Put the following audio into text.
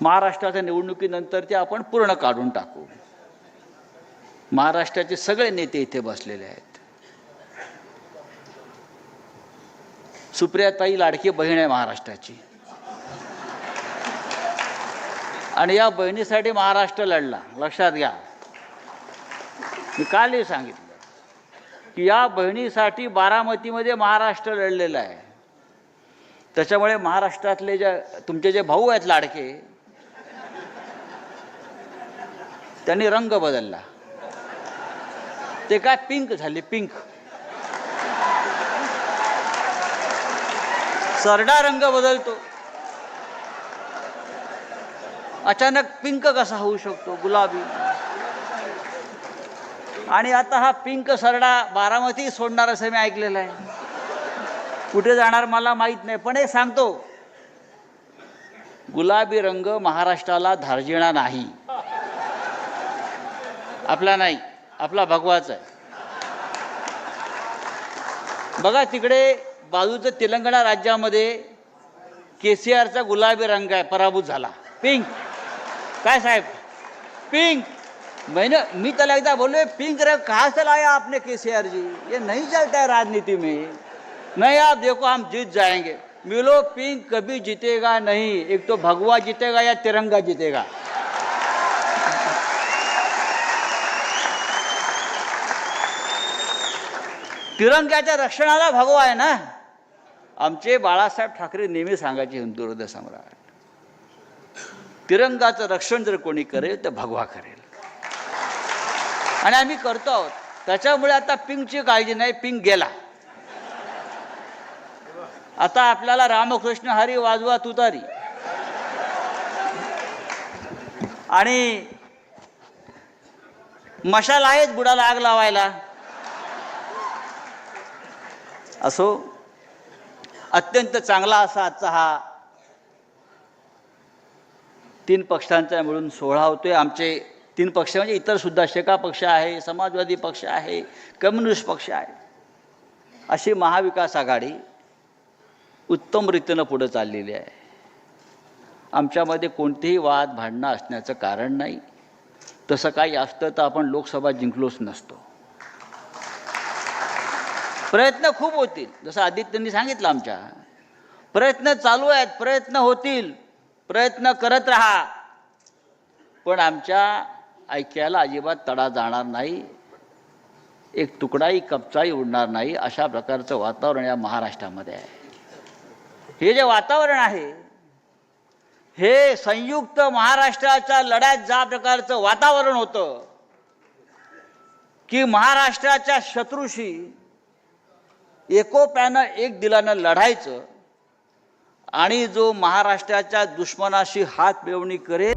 महाराष्ट्राच्या निवडणुकीनंतर ते आपण पूर्ण काढून टाकू. महाराष्ट्राचे सगळे नेते इथे बसलेले आहेत. सुप्रियाताई लाडकी बहीण आहे महाराष्ट्राची, आणि या बहिणीसाठी महाराष्ट्र लढला. लक्षात घ्या, मी कालही सांगितलं की या बहिणीसाठी बारामतीमध्ये महाराष्ट्र लढलेला आहे. त्याच्यामुळे महाराष्ट्रातले तुमचे जे भाऊ आहेत लाडके, त्यांनी रंग बदलला. ते काय पिंक झाले, पिंक. सरडा रंग बदलतो, अचानक पिंक कसा होऊ शकतो, गुलाबी. आणि आता हा पिंक सरडा बारामती सोडणार असं मी ऐकलेलं आहे. कुठे जाणार मला माहीत नाही, पण हे सांगतो, गुलाबी रंग महाराष्ट्राला धार्जिणा नाही. आपला नाही, आपला भगवाचा आहे. बघा तिकडे बाजूचं तेलंगणा राज्यामध्ये केसीआरचा गुलाबी रंग आहे, पराभूत झाला. पिंक. काय साहेब, पिंक. मैंने मी त्याला एकदा बोललो, पिंक रंग कहाँ से लाया आपने केसीआर जी, ये नहीं चलता है राजनीति में. नहीं आप देखो हम जीत जाएंगे. मिलो पिंक कभी जीतेगा नहीं. एक तो भगवा जीतेगा या तिरंगा जीतेगा. तिरंग्याच्या रक्षणाला भगवा आहे ना. आमचे बाळासाहेब ठाकरे नेहमी सांगायचे, हिंदू हृदय सम्राट, तिरंगाचं रक्षण जर कोणी करेल तर भगवा करेल, आणि आम्ही करतो आहोत. त्याच्यामुळे आता पिंकची काळजी नाही, पिंक गेला. आता आपल्याला रामकृष्ण हरी वाजवा तुतारी, आणि मशाल आहेच बुडाला आग लावायला. असो, अत्यंत चांगला असा आजचा हा 3 पक्षांचा मिळून सोहळा होतोय. आमचे 3 पक्ष म्हणजे इतर सुद्धा, शेका पक्ष आहे, समाजवादी पक्ष आहे, कम्युनिस्ट पक्ष आहे, अशी महाविकास आघाडी उत्तम रीतीनं पुढे चाललेली आहे. आमच्यामध्ये कोणतेही वाद भांडणं असण्याचं कारण नाही. तसं काही असतं तर आपण लोकसभा जिंकलोच नसतो. प्रयत्न खूप होतील, जसं आदित्यनी सांगितलं, आमच्या प्रयत्न चालू आहेत, प्रयत्न होतील, प्रयत्न करत राहा. पण आमच्या ऐक्याला अजिबात तडा जाणार नाही, एक तुकडाही कपचाही उडणार नाही, अशा प्रकारचं वातावरण या महाराष्ट्रामध्ये आहे. हे जे वातावरण आहे, हे संयुक्त महाराष्ट्राच्या लढ्यात ज्या प्रकारचं वातावरण होतं की महाराष्ट्राच्या शत्रूशी एकोप्यानं एक दिलानं लढायचं, आणि जो महाराष्ट्राच्या दुश्मनाशी हात मिळवणी करेल